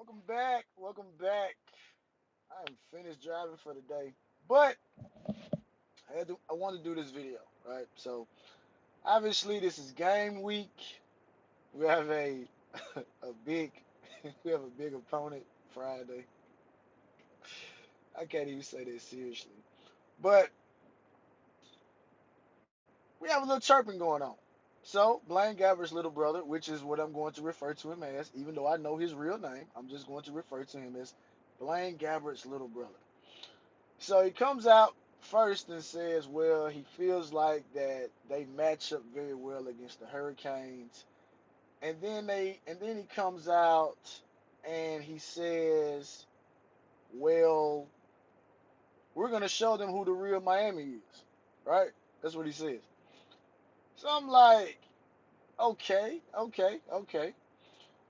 Welcome back. Welcome back. I am finished driving for the day, but I want to do this video, right? So obviously this is game week. We have a a big we have a big opponent Friday. I can't even say that seriously, but we have a little chirping going on. So Blaine Gabbert's little brother, which is what I'm going to refer to him as, even though I know his real name, I'm just going to refer to him as Blaine Gabbert's little brother. So he comes out first and says, well, he feels like that they match up very well against the Hurricanes. And then he comes out and he says, well, we're gonna show them who the real Miami is. Right? That's what he says. So I'm like, okay, okay, okay.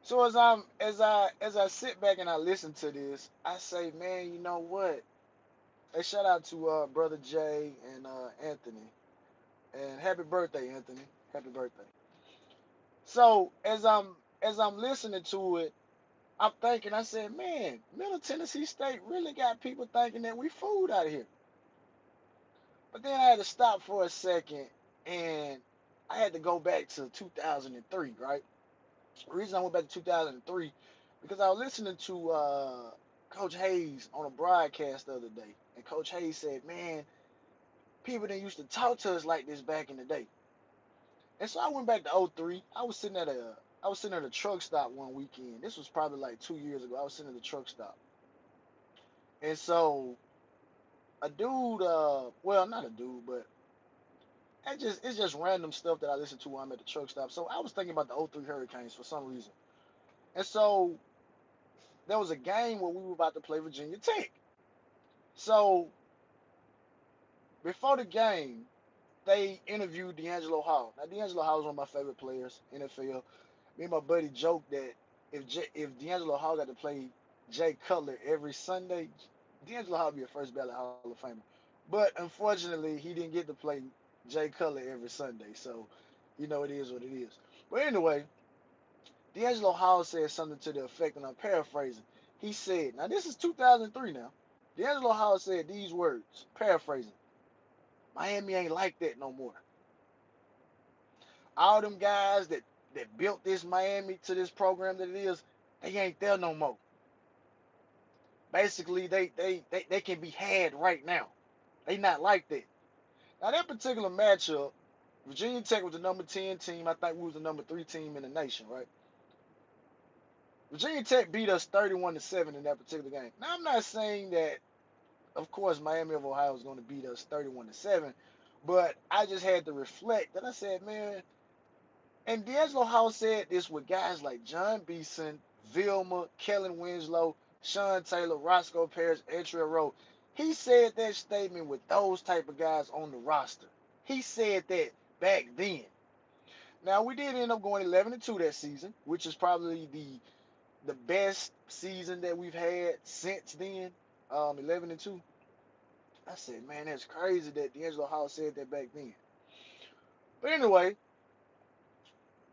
So as I sit back and I listen to this, I say, man, you know what? Hey, shout out to brother Jay and Anthony. And happy birthday, Anthony. Happy birthday. So as I'm listening to it, I'm thinking, I said, man, Middle Tennessee State really got people thinking that we fooled out here. But then I had to stop for a second and I had to go back to 2003, right? The reason I went back to 2003 because I was listening to Coach Hayes on a broadcast the other day, and Coach Hayes said, "Man, people didn't used to talk to us like this back in the day." And so I went back to '03. I was sitting at a truck stop one weekend. This was probably like 2 years ago. I was sitting at a truck stop. And so a dude, well, not a dude, but it's just random stuff that I listen to when I'm at the truck stop. So I was thinking about the '03 Hurricanes for some reason. And so there was a game where we were about to play Virginia Tech. So before the game, they interviewed D'Angelo Hall. Now D'Angelo Hall is one of my favorite players, NFL. Me and my buddy joked that if D'Angelo Hall got to play Jay Cutler every Sunday, D'Angelo Hall would be a first ballot Hall of Famer. But unfortunately, he didn't get to play Jay Cutler every Sunday, so it is what it is. But anyway, D'Angelo Hall said something to the effect, and I'm paraphrasing. He said, now this is 2003 now. D'Angelo Hall said these words, paraphrasing, Miami ain't like that no more. All them guys that built this Miami to this program that it is, they ain't there no more. Basically, they can be had right now. They not like that. Now that particular matchup, Virginia Tech was the number 10 team. I think we was the number 3 team in the nation, right? Virginia Tech beat us 31-7 in that particular game. Now I'm not saying that, of course, Miami of Ohio is going to beat us 31-7, but I just had to reflect that I said, man, and D'Angelo House said this with guys like John Beeson, Vilma, Kellen Winslow, Sean Taylor, Roscoe Parrish, Etria Rowe. He said that statement with those type of guys on the roster. He said that back then. Now we did end up going 11-2 that season, which is probably the best season that we've had since then. 11-2. I said, man, that's crazy that D'Angelo House said that back then. But anyway,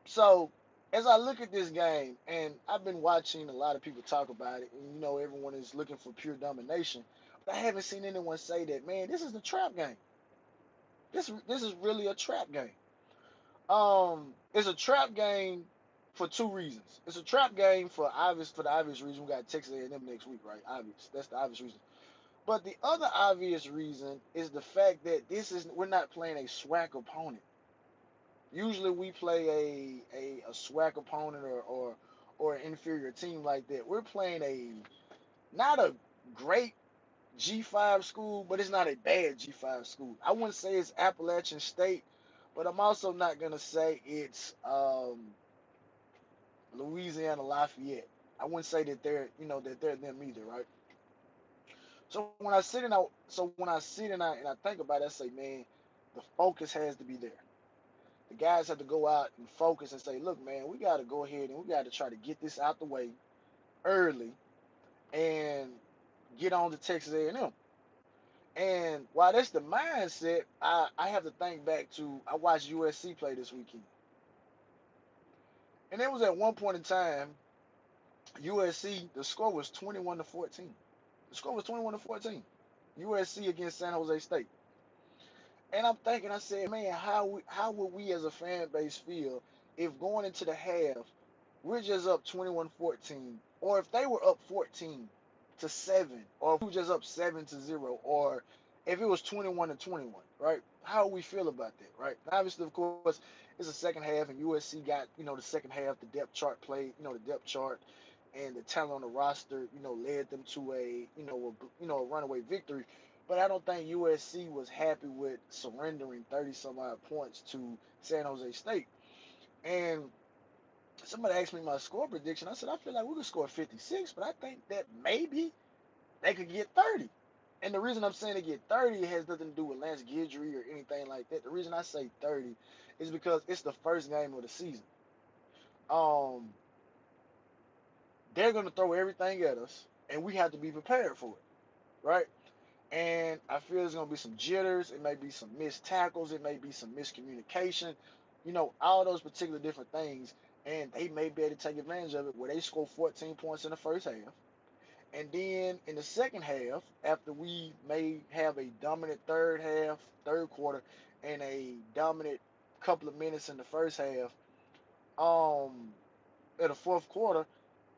so as I look at this game, and I've been watching a lot of people talk about it, and everyone is looking for pure domination, but I haven't seen anyone say that, man, this is the trap game. This is really a trap game. It's a trap game for two reasons. It's a trap game for the obvious reason we got Texas A&M next week, right? Obvious. That's the obvious reason. But the other obvious reason is the fact that we're not playing a SWAC opponent. Usually we play a SWAC opponent or an inferior team like that. We're playing not a great G5 school, but it's not a bad G5 school. I wouldn't say it's Appalachian State, but I'm also not gonna say it's Louisiana Lafayette. I wouldn't say that they're them either, right? So when I sit and I think about it, I say, man, the focus has to be there. The guys have to go out and focus and say, look, man, we got to go ahead and we got to try to get this out the way early and get on to Texas A&M. And while that's the mindset, I have to think back to I watched USC play this weekend, and it was at one point in time USC, the score was 21-14. The score was 21-14. USC against San Jose State. And I'm thinking, I said, man, how would we as a fan base feel if going into the half we're just up 21-14, or if they were up 14-7, or if we were just up 7-0, or if it was 21-21, right? How we feel about that, right? Obviously, of course, it's the second half, and USC got the second half, the depth chart played, the depth chart, and the talent on the roster, led them to a runaway victory. But I don't think USC was happy with surrendering 30 some odd points to San Jose State. And somebody asked me my score prediction. I said, I feel like we could score 56, but I think that maybe they could get 30. And the reason I'm saying they get 30 has nothing to do with Lance Guidry or anything like that. The reason I say 30 is because it's the first game of the season. Um, they're going to throw everything at us, and we have to be prepared for it, right? And I feel there's going to be some jitters. It may be some missed tackles. It may be some miscommunication. All those particular different things. And they may be able to take advantage of it where they score 14 points in the first half. And then in the second half, after we may have a dominant third quarter, and a dominant couple of minutes in the first half, um, in the fourth quarter,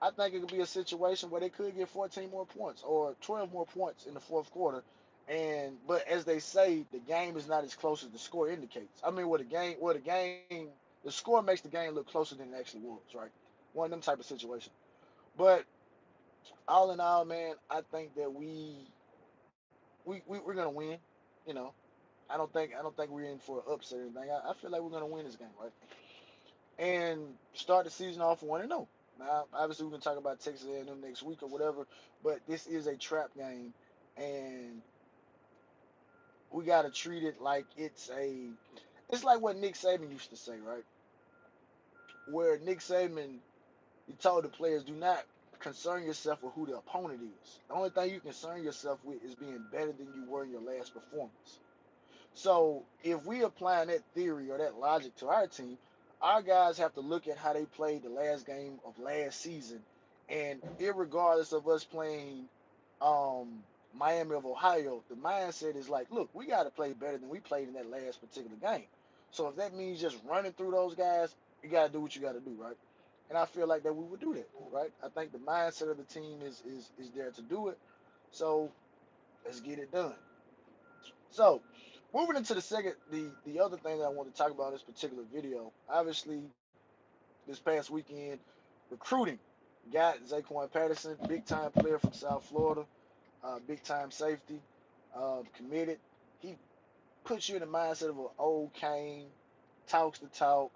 I think it could be a situation where they could get 14 more points or 12 more points in the fourth quarter. But as they say, the game is not as close as the score indicates. I mean, the score makes the game look closer than it actually was, right? One of them type of situations. But all in all, man, I think that we're gonna win. You know, I don't think we're in for an upset or anything. I feel like we're gonna win this game, right? And start the season off 1-0. Now, obviously, we can talk about Texas A&M next week or whatever, but this is a trap game, and we got to treat it like it's like what Nick Saban used to say, right? Where Nick Saban, he told the players, do not concern yourself with who the opponent is. The only thing you concern yourself with is being better than you were in your last performance. So if we apply that theory or that logic to our team, our guys have to look at how they played the last game of last season, and regardless of us playing Miami of Ohio, the mindset is like, look, we got to play better than we played in that last particular game. So if that means just running through those guys, you got to do what you got to do, right? And I feel like that we would do that, right? I think the mindset of the team is there to do it. So let's get it done. So, moving into the other thing that I want to talk about in this particular video, obviously, this past weekend, recruiting. Got Zaquan Patterson, big time player from South Florida, big time safety, committed. He puts you in the mindset of an old Kane, talks the talk,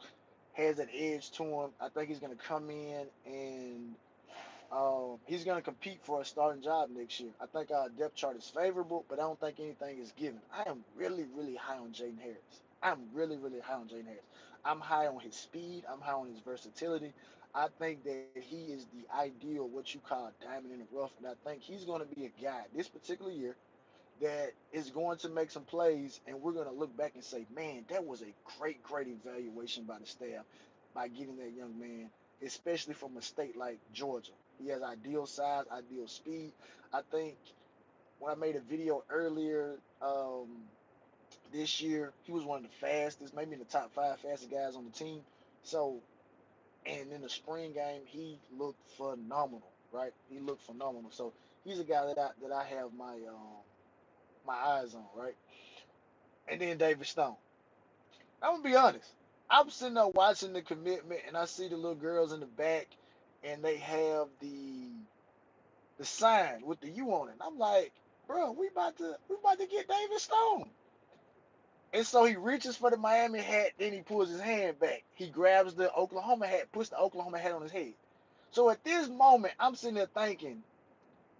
has that edge to him. I think he's going to come in and he's going to compete for a starting job next year. I think our depth chart is favorable, but I don't think anything is given. I am really, really high on Jaden Harris. I'm really, really high on Jaden Harris. I'm high on his speed. I'm high on his versatility. I think that he is the ideal, what you call diamond in the rough, and I think he's going to be a guy this particular year that is going to make some plays, and we're going to look back and say, man, that was a great, great evaluation by the staff by getting that young man, especially from a state like Georgia. He has ideal size, ideal speed. I think when I made a video earlier this year, he was one of the fastest, maybe in the top five fastest guys on the team. So, and in the spring game, he looked phenomenal, right? He looked phenomenal. So he's a guy that I have my eyes on, right? And then David Stone. I'm gonna be honest. I'm sitting there watching the commitment, and I see the little girls in the back, and they have the sign with the U on it. And I'm like, bro, we about to get David Stone. And so he reaches for the Miami hat, then he pulls his hand back. He grabs the Oklahoma hat, puts the Oklahoma hat on his head. So at this moment, I'm sitting there thinking,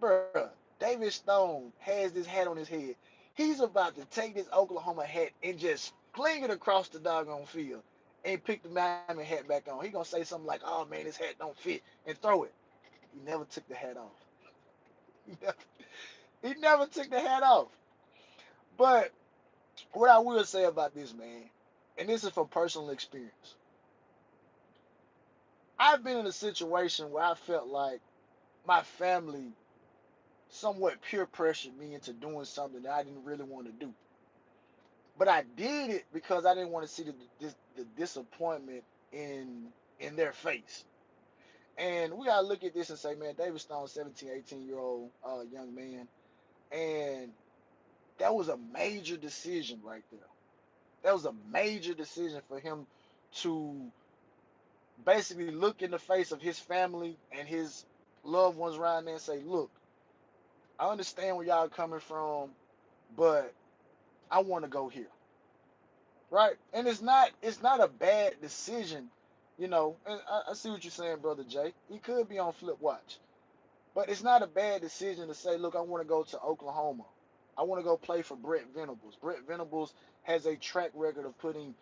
bruh, David Stone has this hat on his head. He's about to take this Oklahoma hat and just fling it across the doggone field and pick the Miami hat back on. He gonna say something like, "Oh man, this hat don't fit," and throw it. He never took the hat off. He never, he never took the hat off. But what I will say about this man, and this is from personal experience, I've been in a situation where I felt like my family somewhat peer pressured me into doing something that I didn't really want to do. But I did it because I didn't want to see the disappointment in their face. And we gotta look at this and say, man, David Stone, 17, 18-year-old young man, and that was a major decision right there. That was a major decision for him to basically look in the face of his family and his loved ones around there and say, look, I understand where y'all coming from, but I want to go here, right? And it's not a bad decision, you know. And I see what you're saying, brother Jay. He could be on flip watch, but it's not a bad decision to say, look, I want to go to Oklahoma. I want to go play for Brett Venables. Brett Venables has a track record of putting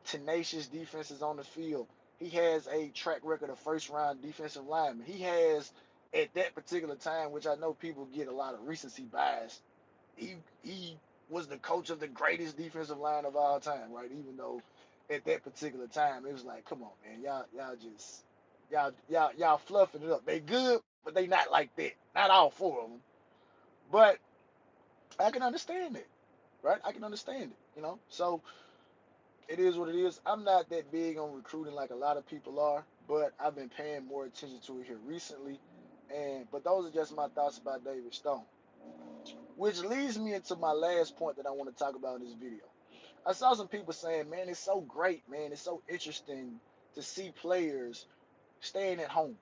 tenacious defenses on the field. He has a track record of first round defensive lineman. He has, at that particular time, which I know people get a lot of recency bias, he was the coach of the greatest defensive line of all time, right? Even though at that particular time it was like, come on, man, y'all just y'all fluffing it up. They good, but they not like that. Not all four of them, but I can understand it, right? I can understand it, you know. So it is what it is. I'm not that big on recruiting like a lot of people are, but I've been paying more attention to it here recently. And but those are just my thoughts about David Stone, which leads me into my last point that I want to talk about in this video. I saw some people saying, man, it's so great, man. It's so interesting to see players staying at home.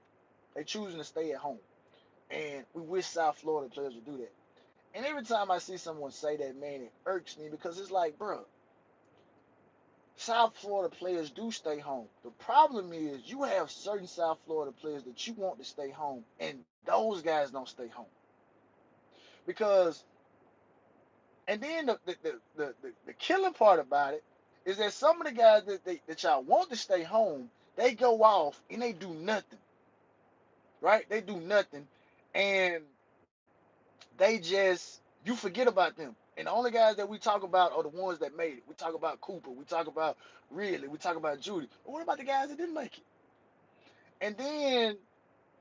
They choosing to stay at home. And we wish South Florida players would do that. And every time I see someone say that, man, it irks me because it's like, bro, South Florida players do stay home. The problem is you have certain South Florida players that you want to stay home, and those guys don't stay home. Because and then the killing part about it is that some of the guys that y'all want to stay home, they go off and they do nothing, right? They do nothing, and they just you forget about them. And the only guys that we talk about are the ones that made it. We talk about Cooper, we talk about Ridley, we talk about Judy. But what about the guys that didn't make it? And then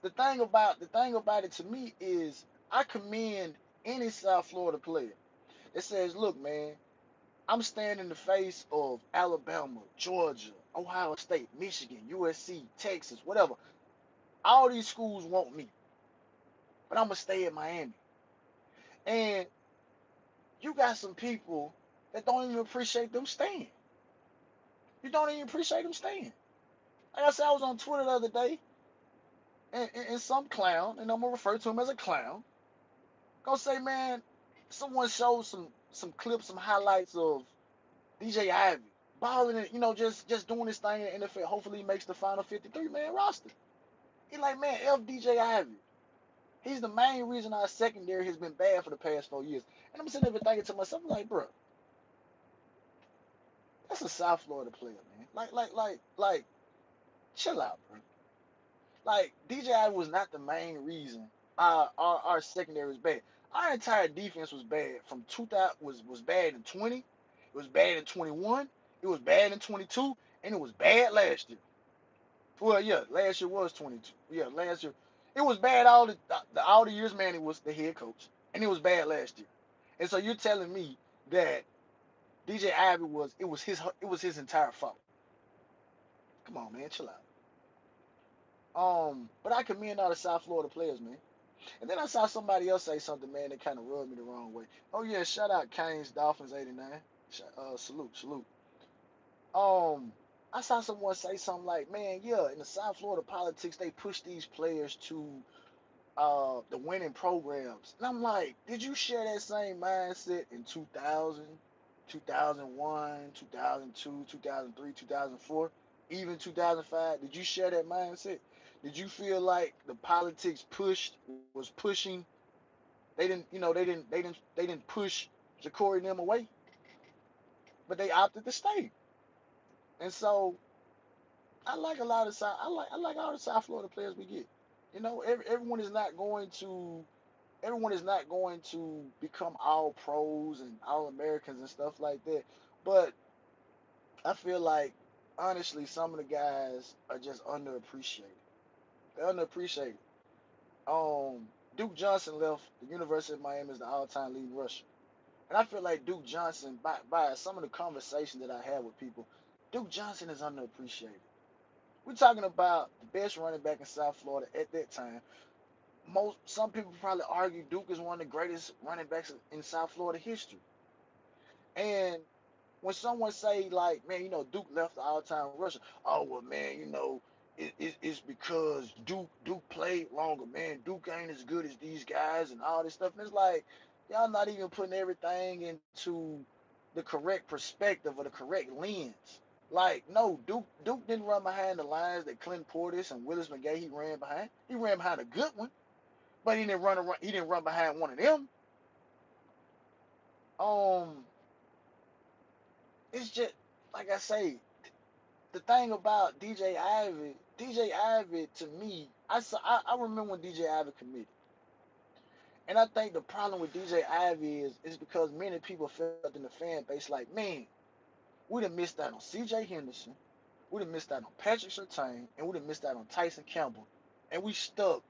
the thing about it to me is I commend any South Florida player that says, look, man, I'm standing in the face of Alabama, Georgia, Ohio State, Michigan, USC, Texas, whatever. All these schools want me, but I'm gonna stay in Miami. And you got some people that don't even appreciate them staying. You don't even appreciate them staying. Like I said, I was on Twitter the other day, and some clown, and I'm gonna refer to him as a clown, gonna say, man, someone showed some clips, some highlights of DJ Ivy balling, and just doing this thing in the NFL. Hopefully, he makes the final 53-man roster. He like, man, F DJ Ivy. He's the main reason our secondary has been bad for the past 4 years. And I'm sitting there thinking to myself, like, bro, that's a South Florida player, man. Like, chill out, bro. Like, DJ Ivy was not the main reason our secondary was bad. Our entire defense was bad from 2000 was bad in 20, it was bad in 21, it was bad in 22, and it was bad last year. Well, yeah, last year was 22. Yeah, last year it was bad all the years Manny was the head coach, and it was bad last year. And so you're telling me that DJ Ivy was his entire fault? Come on, man, chill out. But I commend all the South Florida players, man. And then I saw somebody else say something, man, that kind of rubbed me the wrong way. Oh yeah, shout out Canes Dolphins 89. Salute, salute. Um, I saw someone say something like, man, yeah, in the South Florida politics, they push these players to the winning programs. And I'm like, did you share that same mindset in 2000, 2001, 2002, 2003, 2004, even 2005? Did you share that mindset? Did you feel like the politics was pushing? They didn't push Ja'Cory and them away, but they opted to stay. And so I like a lot of I like all the South Florida players we get. Everyone is not going to become all pros and all Americans and stuff like that. But I feel like honestly, some of the guys are just underappreciated. They're underappreciated. Duke Johnson left the University of Miami as the all-time leading rusher. And I feel like Duke Johnson, by some of the conversations that I had with people, Duke Johnson is underappreciated. We're talking about the best running back in South Florida at that time. Some people probably argue Duke is one of the greatest running backs in South Florida history. And when someone say like, man, Duke left the all-time rusher. Oh well, man, it's because Duke played longer. Man, Duke ain't as good as these guys and all this stuff. And it's like y'all not even putting everything into the correct perspective or the correct lens. Like, no, Duke didn't run behind the lines that Clint Portis and Willis McGahee he ran behind. He ran behind a good one, but he didn't run behind one of them. Um, it's just like I say, the thing about DJ Ivy to me, I remember when DJ Ivy committed, and I think the problem with DJ Ivy is because many people felt in the fan base like, man, we'd have missed out on C.J. Henderson, we'd have missed out on Patrick Surtain, and we'd have missed out on Tyson Campbell, and we stuck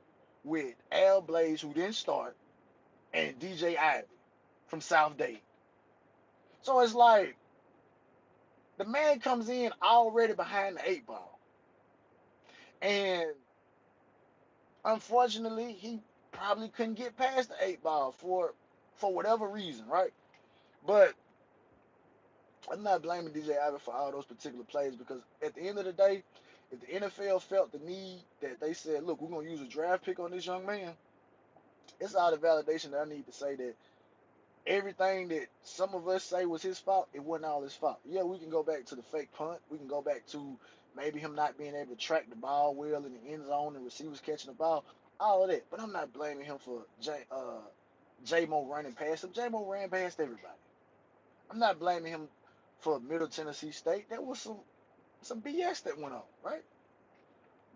with Al Blaze who didn't start and DJ Ivy from South Dade. So it's like the man comes in already behind the eight ball, and unfortunately, he probably couldn't get past the eight ball for whatever reason, right? But I'm not blaming DJ Ivy for all those particular plays because at the end of the day, if the NFL felt the need that they said, look, we're gonna use a draft pick on this young man, it's all the validation that I need to say that everything that some of us say was his fault, it wasn't all his fault. Yeah, we can go back to the fake punt. We can go back to maybe him not being able to track the ball well in the end zone and receivers catching the ball. All of that. But I'm not blaming him for J-Mo running past him. J-Mo ran past everybody. I'm not blaming him for Middle Tennessee State. There was some BS that went on, right?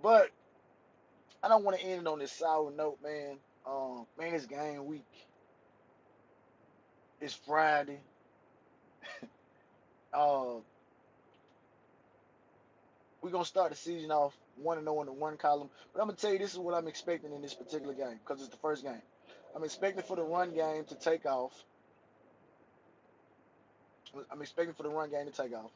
But I don't want to end it on this sour note, man. Man, it's game week. It's Friday. Uh, we're gonna start the season off 1-0 in the one column. But I'm gonna tell you this is what I'm expecting in this particular game because it's the first game. I'm expecting for the run game to take off. I'm expecting for the run game to take off.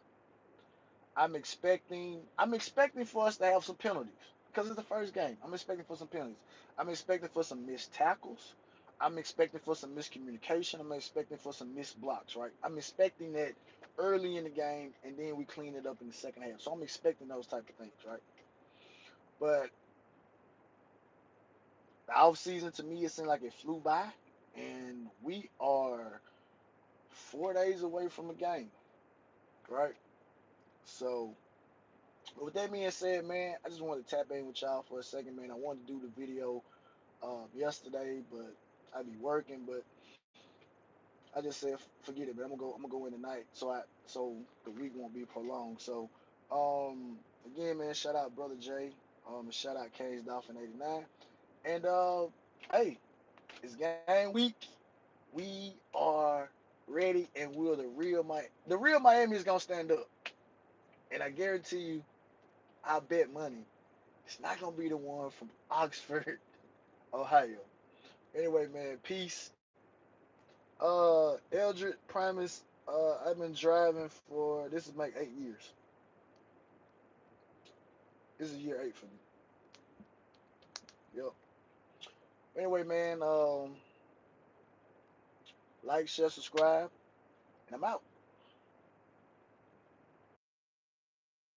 I'm expecting for us to have some penalties because it's the first game. I'm expecting for some penalties. I'm expecting for some missed tackles. I'm expecting for some miscommunication. I'm expecting for some missed blocks, right? I'm expecting that early in the game and then we clean it up in the second half. So I'm expecting those type of things, right? But the off season to me it seemed like it flew by and we are 4 days away from a game, right? So with that being said, man, I just wanted to tap in with y'all for a second, man. I wanted to do the video yesterday, but I be working. But I just said forget it, man. I'm gonna go in tonight, so the week won't be prolonged. So again, man, shout out brother Jay, and shout out Cage Dolphin 89, and hey, it's game week. We are ready, and the real Miami is gonna stand up, and I guarantee you, I bet money it's not gonna be the one from Oxford, Ohio. Anyway, man, peace. Eldred Primus. I've been driving for this is like 8 years. This is year 8 for me. Yep. Anyway, man, like, share, subscribe, and I'm out.